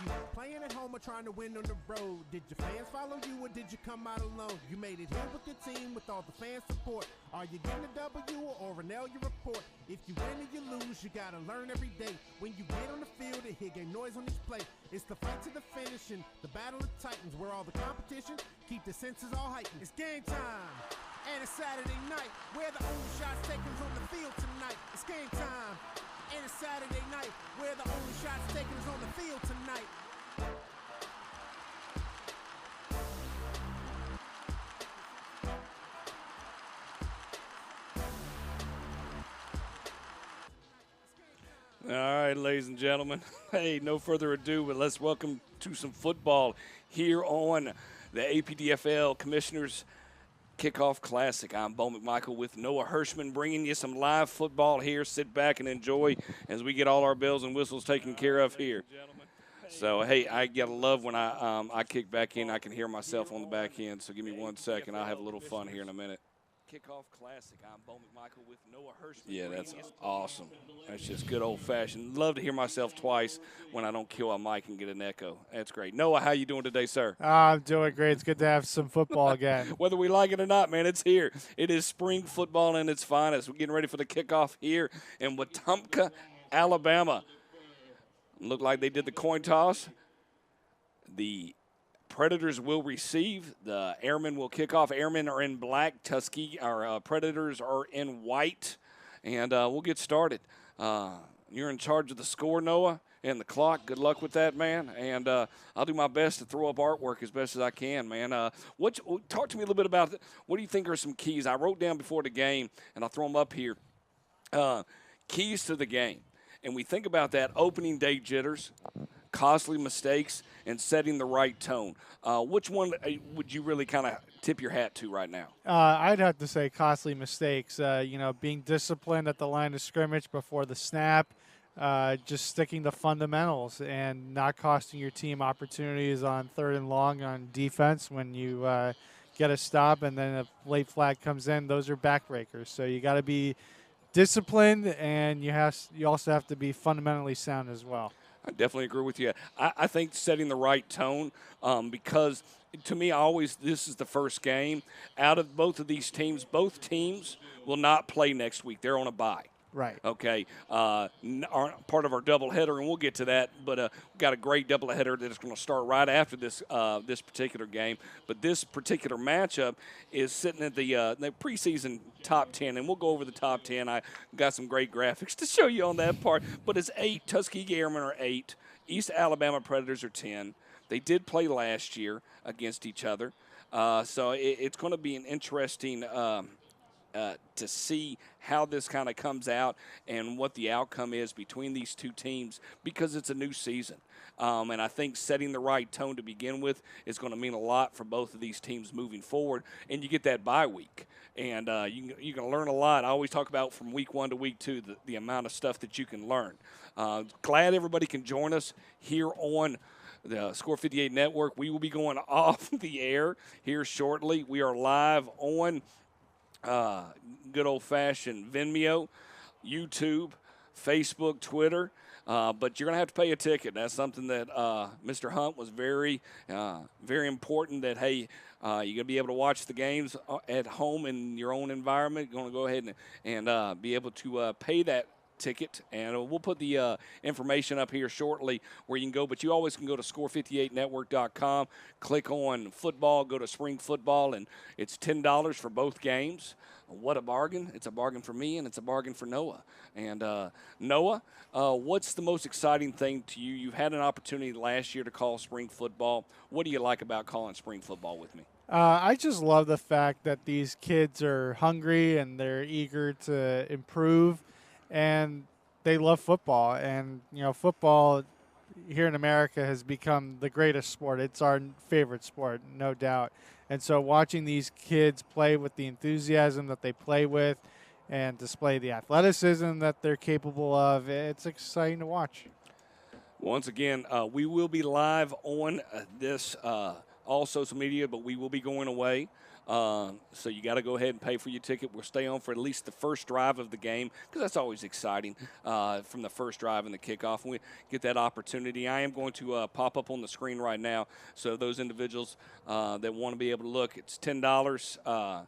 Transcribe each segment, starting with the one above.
you playing at home or trying to win on the road? Did your fans follow you or did you come out alone? You made it here with your team with all the fan support. Are you getting a W or an L you report? If you win or you lose, you gotta learn every day. When you get on the field, it hear game noise on each play. It's the fight to the finish and the battle of titans, where all the competition keep the senses all heightened. It's game time, and it's Saturday night, where the only shots taken is on the field tonight. It's game time, and it's Saturday night, where the only shots taken is on the field tonight. All right, ladies and gentlemen. Hey, no further ado, but let's welcome to some football here on the APDFL Commissioners Kickoff Classic. I'm Bo McMichael with Noah Hirschman, bringing you some live football here. Sit back and enjoy as we get all our bells and whistles taken care of here. So, hey, I gotta love when I kick back in. I can hear myself on the back end. So give me 1 second. I'll have a little fun here in a minute. Kickoff Classic. I'm Bo McMichael with Noah Hirschman. Yeah, that's awesome. That's just good old-fashioned. Love to hear myself twice when I don't kill a mic and get an echo. That's great. Noah, how you doing today, sir? I'm doing great. It's good to have some football again. Whether we like it or not, man, it's here. It is spring football in its finest. We're getting ready for the kickoff here in Wetumpka, Alabama. Look like they did the coin toss. The Predators will receive. The Airmen will kick off. Airmen are in black. Our Predators are in white. And we'll get started. You're in charge of the score, Noah, and the clock. Good luck with that, man. And I'll do my best to throw up artwork as best as I can, man. Talk to me a little bit about what do you think are some keys? I wrote down before the game, and I'll throw them up here. Keys to the game. And we think about that opening day jitters, costly mistakes, and setting the right tone. Which one would you really kind of tip your hat to right now? I'd have to say costly mistakes. Being disciplined at the line of scrimmage before the snap, just sticking to fundamentals and not costing your team opportunities on 3rd and long on defense when you get a stop and then a late flag comes in. Those are backbreakers. So you got to be disciplined, and you also have to be fundamentally sound as well. I definitely agree with you. I think setting the right tone because, to me, this is the first game. Out of both of these teams, both teams will not play next week. They're on a bye. Right. Okay. Aren't part of our doubleheader, and we'll get to that. But we've got a great doubleheader that is going to start right after this particular game. But this particular matchup is sitting at the preseason top 10, and we'll go over the top 10. I got some great graphics to show you on that part. But it's 8. Tuskegee Airmen are 8. East Alabama Predators are 10. They did play last year against each other. So it's going to be an interesting to see how this kind of comes out and what the outcome is between these two teams because it's a new season. And I think setting the right tone to begin with is going to mean a lot for both of these teams moving forward. And you get that bye week. And you can learn a lot. I always talk about from week 1 to week 2 the amount of stuff that you can learn. Glad everybody can join us here on the Score 58 Network. We will be going off the air here shortly. We are live on good old-fashioned Vimeo, YouTube, Facebook, Twitter. But you're going to have to pay a ticket. That's something that Mr. Hunt was very, very important that, hey, you're going to be able to watch the games at home in your own environment. You're going to go ahead and be able to pay that ticket, and we'll put the information up here shortly where you can go, but you always can go to score58network.com, click on football, go to spring football, and it's $10 for both games. What a bargain. It's a bargain for me, and it's a bargain for Noah. And Noah, what's the most exciting thing to you? You've had an opportunity last year to call spring football. What do you like about calling spring football with me? I just love the fact that these kids are hungry and they're eager to improve, and they love football. And, football here in America has become the greatest sport. It's our favorite sport, no doubt. And so watching these kids play with the enthusiasm that they play with and display the athleticism that they're capable of, it's exciting to watch. Once again, we will be live on this all social media, but we will be going away So you got to go ahead and pay for your ticket. We'll stay on for at least the first drive of the game because that's always exciting from the first drive and the kickoff. And we get that opportunity. I am going to pop up on the screen right now. So those individuals that want to be able to look, it's $10.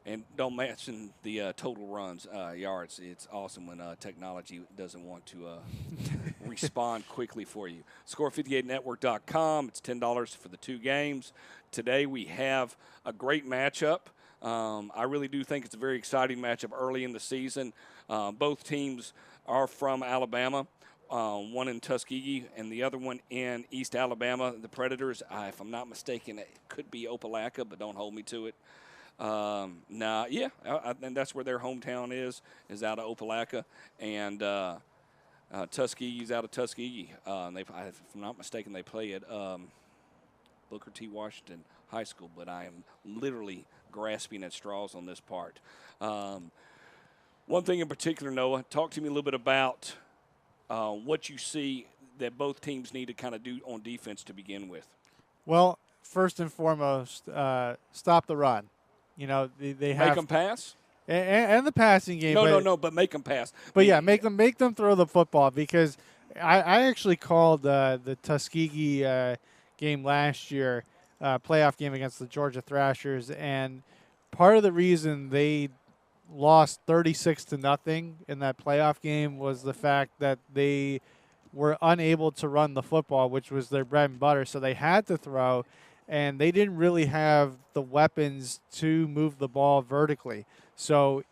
And don't mention the total runs, yards. It's awesome when technology doesn't want to respond quickly for you. Score58network.com. It's $10 for the 2 games. Today we have a great matchup. I really do think it's a very exciting matchup early in the season. Both teams are from Alabama. One in Tuskegee and the other one in East Alabama. The Predators, if I'm not mistaken, it could be Opelika, but don't hold me to it. And that's where their hometown is out of Opelika, and Tuskegee's out of Tuskegee. If I'm not mistaken, they play at Booker T. Washington High School, but I am literally grasping at straws on this part. One thing in particular, Noah, talk to me a little bit about what you see that both teams need to kind of do on defense to begin with. Well, first and foremost, stop the run. You know, they have make them pass, and the passing game. No, but make them pass. But yeah, make them throw the football because I actually called the Tuskegee game last year, playoff game against the Georgia Thrashers, and part of the reason they lost 36-0 in that playoff game was the fact that they were unable to run the football, which was their bread and butter. So they had to throw. And they didn't really have the weapons to move the ball vertically. So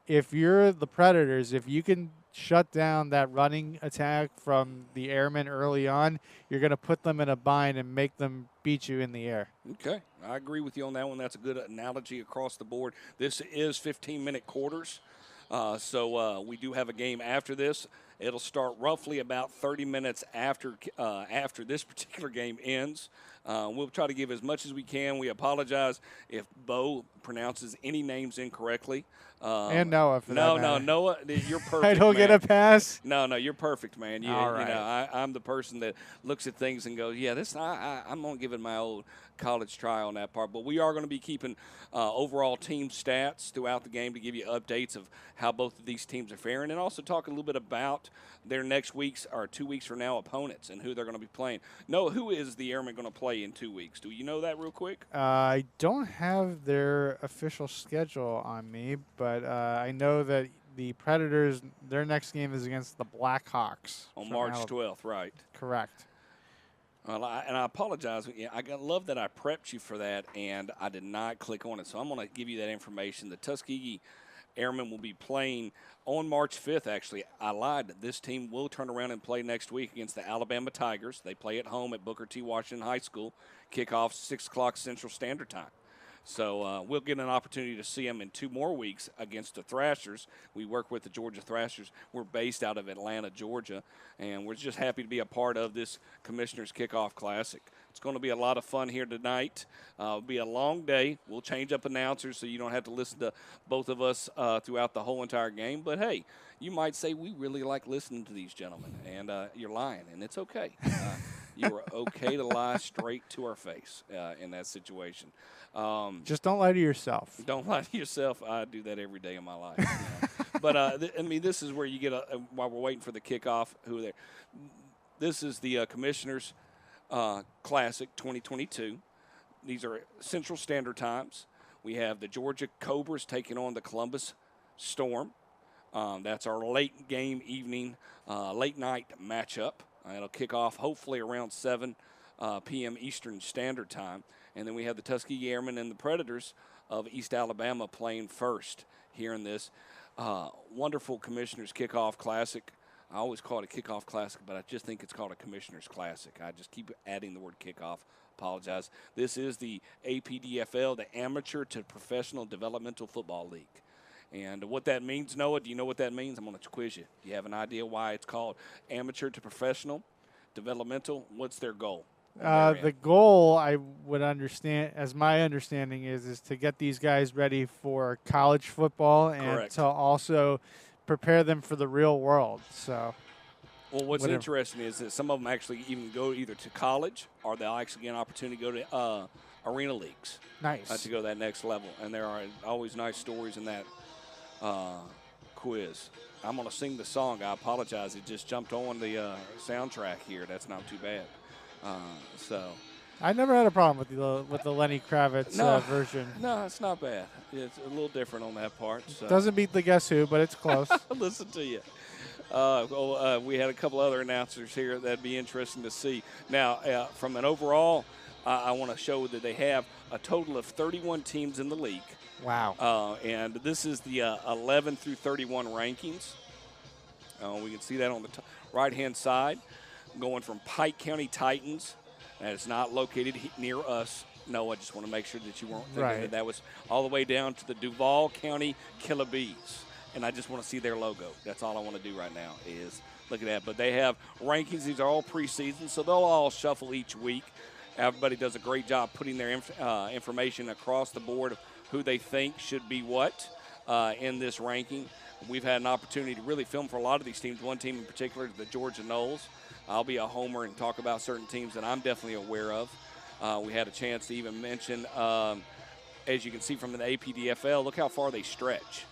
if you're the Predators, if you can shut down that running attack from the airmen early on, you're going to put them in a bind and make them beat you in the air. Okay. I agree with you on that one. That's a good analogy across the board. This is 15-minute quarters. So we do have a game after this. It'll start roughly about 30 minutes after this particular game ends. We'll try to give as much as we can. We apologize if Bo pronounces any names incorrectly. And Noah, for that matter. Noah, you're perfect. I don't get a pass. No, you're perfect, man. All right. You know, I'm the person that looks at things and goes, yeah, I'm gonna give it my old college try on that part. But we are going to be keeping overall team stats throughout the game to give you updates of how both of these teams are faring, and also talk a little bit about their next week's or 2 weeks from now opponents and who they're going to be playing. Noah, who is the Airmen going to play in 2 weeks? Do you know that real quick? I don't have their official schedule on me, but I know that the Predators, their next game is against the Blackhawks. On March 12th, right. Correct. Well, I apologize. I love that I prepped you for that, and I did not click on it. So I'm going to give you that information. The Tuskegee Airmen will be playing on March 5th, actually. I lied. This team will turn around and play next week against the Alabama Tigers. They play at home at Booker T. Washington High School. Kickoff 6 o'clock Central Standard Time. So we'll get an opportunity to see them in 2 more weeks against the Thrashers. We work with the Georgia Thrashers. We're based out of Atlanta, Georgia, and we're just happy to be a part of this Commissioner's Kickoff Classic. It's going to be a lot of fun here tonight. It'll be a long day. We'll change up announcers so you don't have to listen to both of us throughout the whole entire game. But, hey, you might say we really like listening to these gentlemen, and you're lying, and it's okay. You are okay to lie straight to our face in that situation. Just don't lie to yourself. Don't lie to yourself. I do that every day of my life. You know? But, this is where you get, while we're waiting for the kickoff, who are there. This is the Commissioners Classic 2022. These are Central Standard Times. We have the Georgia Cobras taking on the Columbus Storm. That's our late game evening, late night matchup. It'll kick off hopefully around 7 p.m. Eastern Standard Time. And then we have the Tuskegee Airmen and the Predators of East Alabama playing first here in this wonderful Commissioners Kickoff Classic. I always call it a Kickoff Classic, but I just think it's called a Commissioners Classic. I just keep adding the word kickoff. Apologize. This is the APDFL, the Amateur to Professional Developmental Football League. And what that means, Noah, do you know what that means? I'm going to quiz you. Do you have an idea why it's called Amateur to Professional Developmental? What's their goal? The goal, I would understand, as my understanding is to get these guys ready for college football and Correct. to also prepare them for the real world. So Well, what's whatever. interesting is that some of them actually even go either to college or they'll actually get an opportunity to go to arena leagues Nice. to go that next level. And there are always nice stories in that quiz. I'm going to sing the song. I apologize. It just jumped on the soundtrack here. That's not too bad. So. I never had a problem with the Lenny Kravitz version. No, it's not bad. It's a little different on that part. So. Doesn't beat the Guess Who, but it's close. Listen to you. We had a couple other announcers here that'd be interesting to see. Now, from an overall, I want to show that they have a total of 31 teams in the league. Wow. And this is the 11 through 31 rankings. We can see that on the right-hand side, going from Pike County Titans. And it's not located near us. No, I just want to make sure that you weren't thinking that was all the way down to the Duval County Killer Bees. And I just want to see their logo. That's all I want to do right now is look at that. But they have rankings. These are all preseason, so they'll all shuffle each week. Everybody does a great job putting their information across the board of who they think should be what in this ranking. We've had an opportunity to really film for a lot of these teams. One team in particular, the Georgia Knolls. I'll be a homer and talk about certain teams that I'm definitely aware of. We had a chance to even mention, as you can see from the APDFL, look how far they stretch.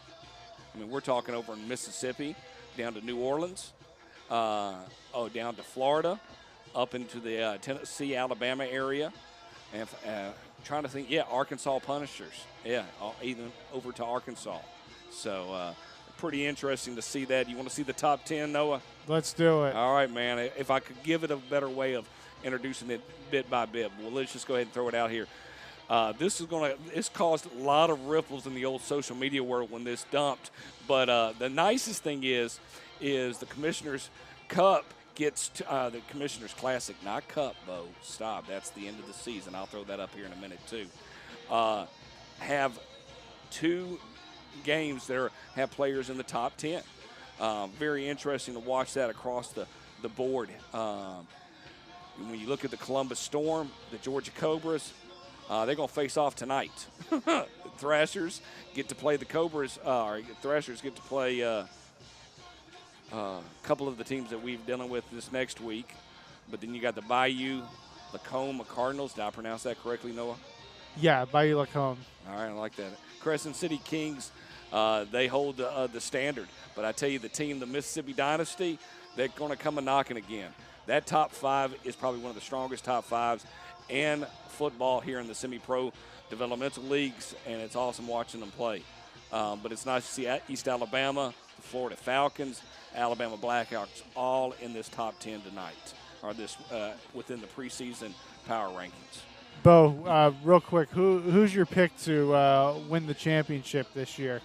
I mean, we're talking over in Mississippi, down to New Orleans, down to Florida, up into the Tennessee, Alabama area, and trying to think, Arkansas Punishers, even over to Arkansas. So pretty interesting to see that. You want to see the top 10, Noah? Let's do it. All right, man. If I could give it a better way of introducing it bit by bit, well, let's just go ahead and throw it out here. It's caused a lot of ripples in the old social media world when this dumped. But the nicest thing is the Commissioner's Cup gets the Commissioner's Classic, not Cup, Bo. Stop. That's the end of the season. I'll throw that up here in a minute, too. Have 2 games that have players in the top 10. Very interesting to watch that across the board. When you look at the Columbus Storm, the Georgia Cobras, they're going to face off tonight. The Thrashers get to play the Cobras. Thrashers get to play a couple of the teams that we're dealing with this next week. But then you got the Bayou Lacombe Cardinals. Did I pronounce that correctly, Noah? Yeah, Bayou Lacombe. All right, I like that. Crescent City Kings, they hold the standard. But I tell you, the team, the Mississippi Dynasty, they're going to come a-knocking again. That top 5 is probably one of the strongest top 5s in football here in the semi-pro developmental leagues, and it's awesome watching them play. But it's nice to see East Alabama, the Florida Falcons, Alabama Blackhawks all in this top 10 tonight, or this within the preseason power rankings. Bo, real quick, who's your pick to win the championship this year?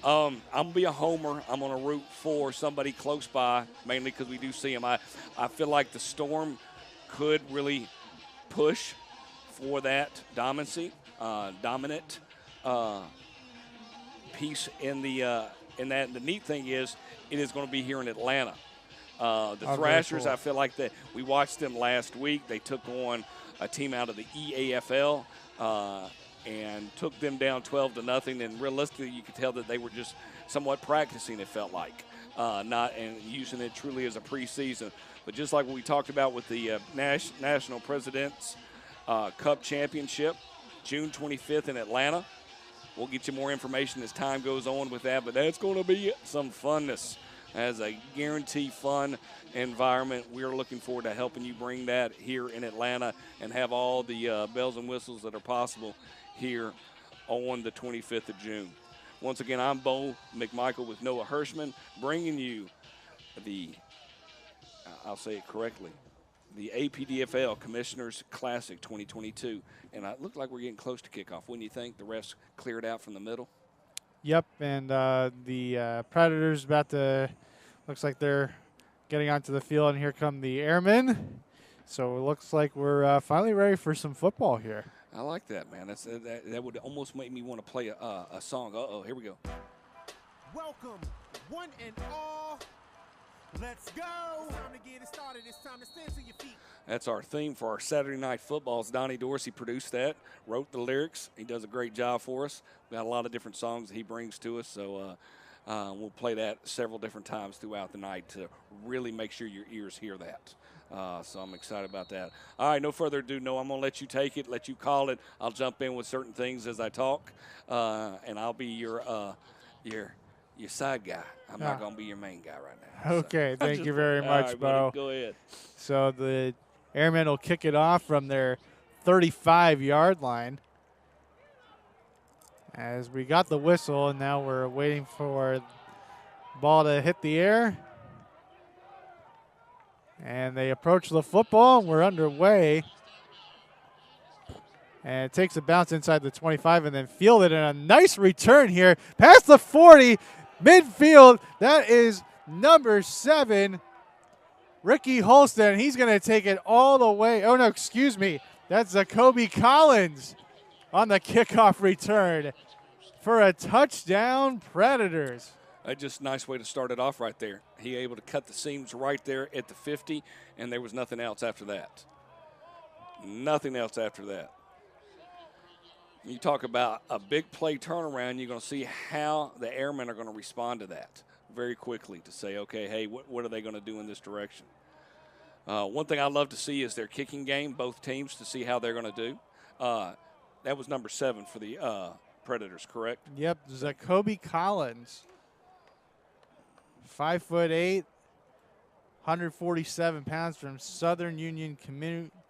I'm going to be a homer. I'm going to root for somebody close by, mainly because we do see them. I feel like the Storm could really push for that dominant piece in that. The neat thing is it is going to be here in Atlanta. The Thrashers, cool. I feel like that we watched them last week. They took on a team out of the EAFL. And took them down 12-0. And realistically, you could tell that they were just somewhat practicing, it felt like, not and using it truly as a preseason. But just like what we talked about with the National President's Cup Championship, June 25th in Atlanta. We'll get you more information as time goes on with that, but that's going to be some funness. As a guaranteed fun environment, we're looking forward to helping you bring that here in Atlanta and have all the bells and whistles that are possible here on the 25th of June. Once again, I'm Bo McMichael with Noah Hirschman, bringing you I'll say it correctly, the APDFL Commissioners Classic 2022. And it looked like we're getting close to kickoff. Wouldn't you think? The refs cleared out from the middle. Yep, and the Predators about to, looks like they're getting onto the field, and here come the Airmen. So it looks like we're finally ready for some football here. I like that, man. That would almost make me want to play a song. Uh-oh, here we go. Welcome, one and all. Let's go. It's time to get it started. It's time to stand to your feet. That's our theme for our Saturday Night Footballs. Donnie Dorsey produced that, wrote the lyrics. He does a great job for us. We got a lot of different songs that he brings to us. So We'll play that several different times throughout the night to really make sure your ears hear that. So I'm excited about that. All right, no further ado. No, I'm going to let you take it, let you call it. I'll jump in with certain things as I talk, and I'll be your side guy. I'm not going to be your main guy right now. Okay, So. thank you very much, right, Bo. Buddy, go ahead. So the Airmen will kick it off from their 35-yard line. As we got the whistle, and now we're waiting for the ball to hit the air. And they approach the football, and we're underway. And it takes a bounce inside the 25 and then fielded, and a nice return here past the 40, midfield. That is number 7, Ricky Holston. He's going to take it all the way. Oh, no, excuse me. That's Zacoby Collins on the kickoff return for a touchdown, Predators. Just a nice way to start it off right there. He able to cut the seams right there at the 50, and there was nothing else after that. Nothing else after that. You talk about a big play turnaround, you're going to see how the Airmen are going to respond to that very quickly to say, okay, hey, what are they going to do in this direction? One thing I love to see is their kicking game, both teams, to see how they're going to do. That was number 7 for the Predators, correct? Yep, Zacoby Collins. 5'8", 147 pounds from Southern Union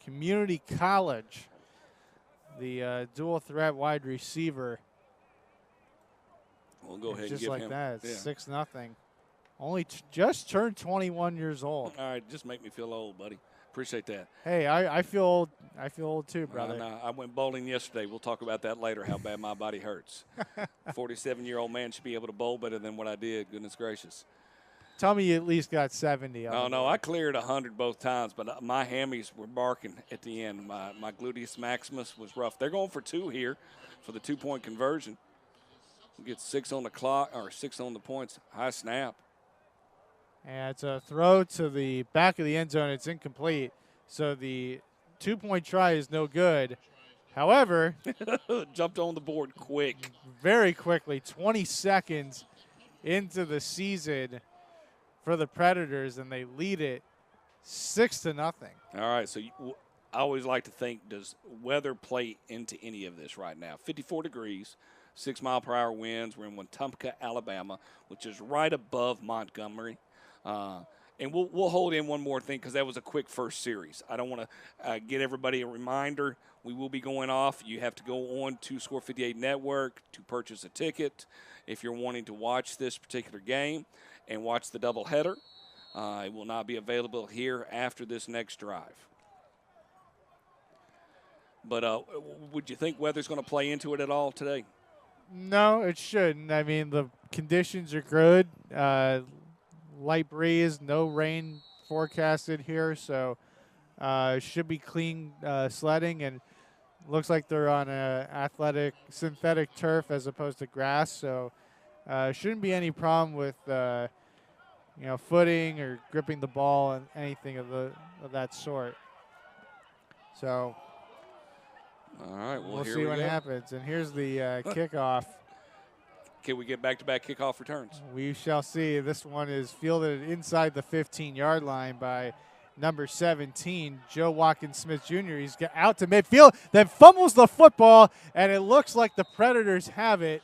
Community College. The dual threat wide receiver. We'll go ahead and just give like him. that, Yeah. 6-0. Only just turned 21 years old. All right, just make me feel old, buddy. Appreciate that. Hey, I feel old. I feel old too, brother. I went bowling yesterday. We'll talk about that later, how bad my body hurts. 47-year-old man should be able to bowl better than what I did, goodness gracious. Tell me you at least got 70. Oh, no, I cleared 100 both times, but my hammies were barking at the end. My gluteus maximus was rough. They're going for 2 here for the 2-point conversion. We get 6 on the clock, or 6 on the points. High snap. And it's a throw to the back of the end zone. It's incomplete. So the 2-point try is no good. However, jumped on the board quick. Very quickly, 20 seconds into the season for the Predators, and they lead it 6-0. All right, so I always like to think, does weather play into any of this right now? 54 degrees, 6-mile-per-hour winds. We're in Wetumpka, Alabama, which is right above Montgomery. And we'll hold in one more thing because that was a quick first series. I don't want to get everybody a reminder. We will be going off. You have to go on to Score 58 Network to purchase a ticket if you're wanting to watch this particular game and watch the doubleheader. It will not be available here after this next drive. But would you think weather's going to play into it at all today? No, it shouldn't. I mean, the conditions are good. Light breeze, no rain forecasted here, so should be clean sledding, and looks like they're on a athletic synthetic turf as opposed to grass, so shouldn't be any problem with footing or gripping the ball and anything of that sort. So all right, we'll see what happens. And here's the kickoff. Can we get back-to-back kickoff returns? We shall see. This one is fielded inside the 15-yard line by number 17, Joe Watkins-Smith Jr. He's out to midfield, then fumbles the football, and it looks like the Predators have it.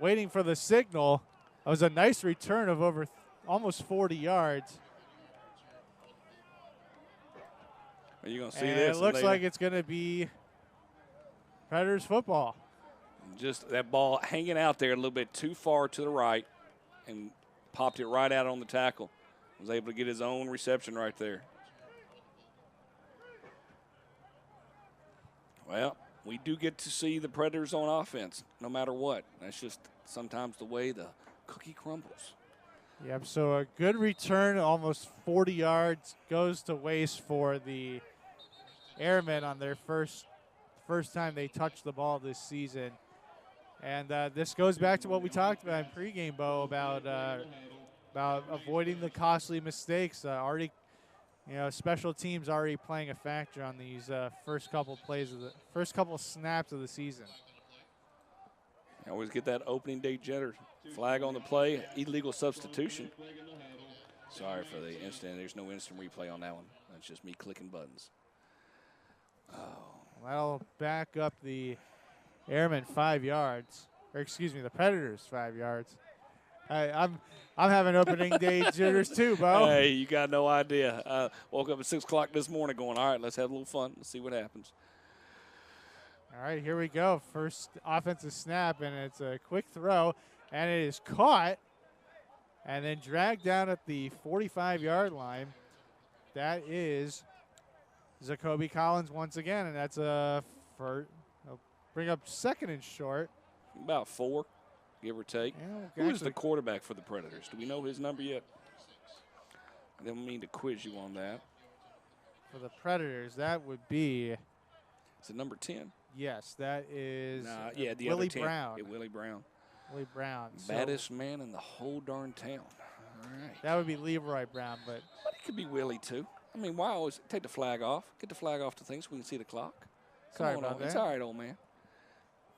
Waiting for the signal. It was a nice return of over almost 40 yards. Are you going to see and this? It looks like it's going to be Predators football. Just that ball hanging out there a little bit too far to the right and popped it right out on the tackle. Was able to get his own reception right there. Well, we do get to see the Predators on offense no matter what. That's just sometimes the way the cookie crumbles. Yep, so a good return, almost 40 yards, goes to waste for the Airmen on their first time they touched the ball this season. And this goes back to what we talked about in pregame, Bo, about avoiding the costly mistakes. Special teams already playing a factor on these first couple snaps of the season. You always get that opening day jitter. Flag on the play, illegal substitution. Sorry for the instant. There's no instant replay on that one. That's just me clicking buttons. Oh. That'll back up the Airmen 5 yards. Or excuse me, the Predators 5 yards. I'm having opening day jitters too, Bo. Hey, you got no idea. Woke up at 6 o'clock this morning going, all right, let's have a little fun. Let's see what happens. All right, here we go. First offensive snap, and it's a quick throw, and it is caught and then dragged down at the 45-yard line. That is Zacoby Collins once again, and that's a for bring up second and short. About 4, give or take. Yeah, Who is the quarterback for the Predators? Do we know his number yet? I didn't mean to quiz you on that. For the Predators, that would be. Is it number 10? Yes, that is the Willie other 10. Brown. Yeah, Willie Brown. Willie Brown. Baddest man in the whole darn town. All right. That would be Leroy Brown, but But it could be Willie, too. I mean, why always take the flag off? Get the flag off the thing so we can see the clock. Sorry Come on, about that. It's all right, old man.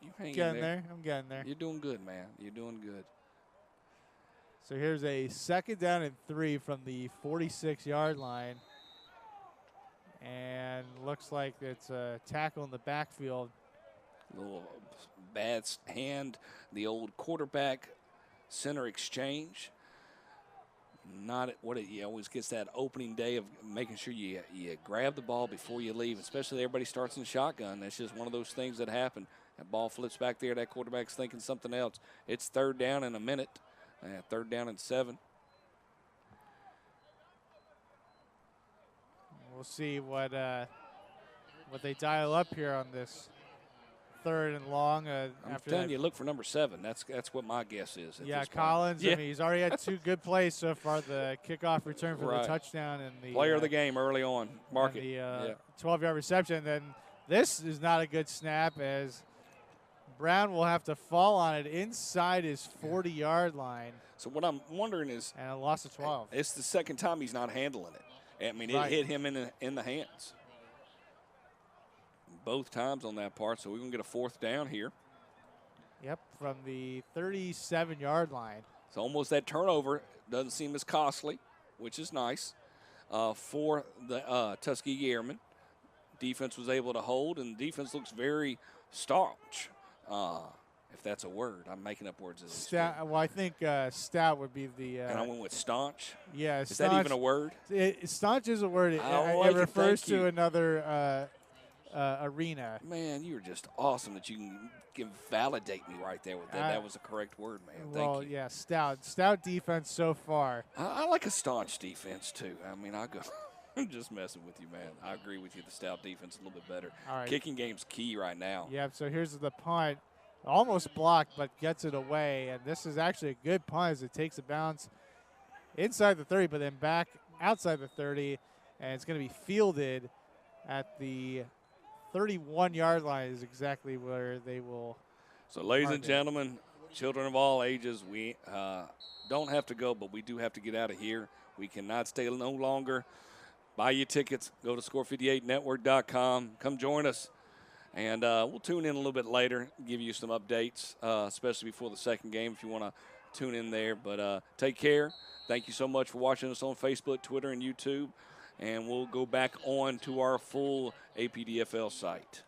You hang in getting there. there. I'm getting there. You're doing good, man. You're doing good. So here's a 2nd down and 3 from the 46-yard line. And looks like it's a tackle in the backfield. Little bad hand, the old quarterback center exchange. Not what he always gets that opening day of making sure you grab the ball before you leave, especially everybody starts in shotgun. That's just one of those things that happen. That ball flips back there. That quarterback's thinking something else. It's 3rd down in a minute. 3rd down and 7. We'll see what they dial up here on this 3rd and long. I'm After telling that. you, look for number 7. That's what my guess is. At Yeah, this point. Collins. Yeah. I mean, he's already had 2 good plays so far. The kickoff return for Right. the touchdown and the Player of the game early on. Mark and it. the 12-yard reception. Then this is not a good snap as Brown will have to fall on it inside his 40-yard line. So what I'm wondering is, And a loss of 12. it's the second time he's not handling it. I mean, Right. it hit him in the hands. Both times on that part, so we're going to get a 4th down here. Yep, from the 37-yard line. So almost that turnover doesn't seem as costly, which is nice for the Tuskegee Airmen. Defense was able to hold, and the defense looks very staunch, if that's a word. I'm making up words. Well, I think stout would be the. And I went with staunch. Yeah, Is that even a word? Staunch is a word. It like it, refers thank you. to another arena. Man, you're just awesome that you can validate me right there with that. That was the correct word, man. Well, Thank you. yeah, stout defense so far. I like a staunch defense, too. I mean, I go. I'm just messing with you, man. I agree with you. The stout defense a little bit better. All right. Kicking game's key right now. Yep. So here's the punt, almost blocked, but gets it away. And this is actually a good punt as it takes a bounce inside the 30, but then back outside the 30, and it's going to be fielded at the 31-yard line. Is exactly where they will. So, ladies mark and it. gentlemen, children of all ages, we don't have to go, but we do have to get out of here. We cannot stay no longer. Buy your tickets. Go to score58network.com. Come join us. And we'll tune in a little bit later, give you some updates, especially before the second game if you want to tune in there. But take care. Thank you so much for watching us on Facebook, Twitter, and YouTube. And we'll go back on to our full APDFL site.